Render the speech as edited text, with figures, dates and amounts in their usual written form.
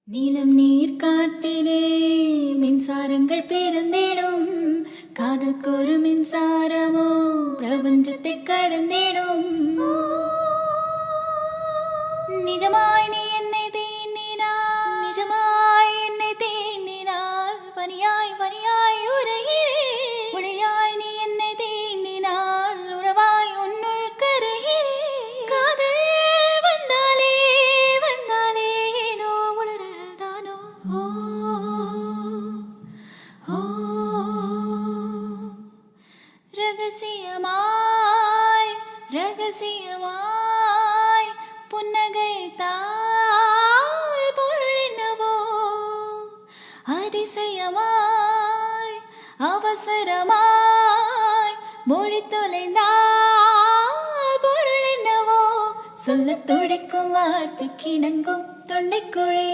நீலம் நீர் காட்டிலே மின்சாரங்கள் பிறந்திடும், காதற்கொரு மின்சாரமோ பிரபஞ்சத்தை கடந்திடும். நிஜமாய் நீ என்னை தீண்டினாய், நிஜமாய் என்னை தீண்டினாய், பனியாய் பனியாய் உரைகிறேன். ஒளியாய் நீ என்னை தீண்டினாய், உறவாய் உன்னுள் கருகிறேன். காதல் வந்தாலே வந்தாலே ஏனோ உணரல் தானோ. ஓ ஓ ரகசியமாய் ரகசியமாய் புன்னகை தாய் பொருள் என்னவோ. அதிசயமாய் அவசரமாய் மொழி தொலைந்தாய் பொருள் என்னவோ. சொல்லத் துடிக்கும் வார்த்தைக்கு இணங்கும் தொண்டைக்குழி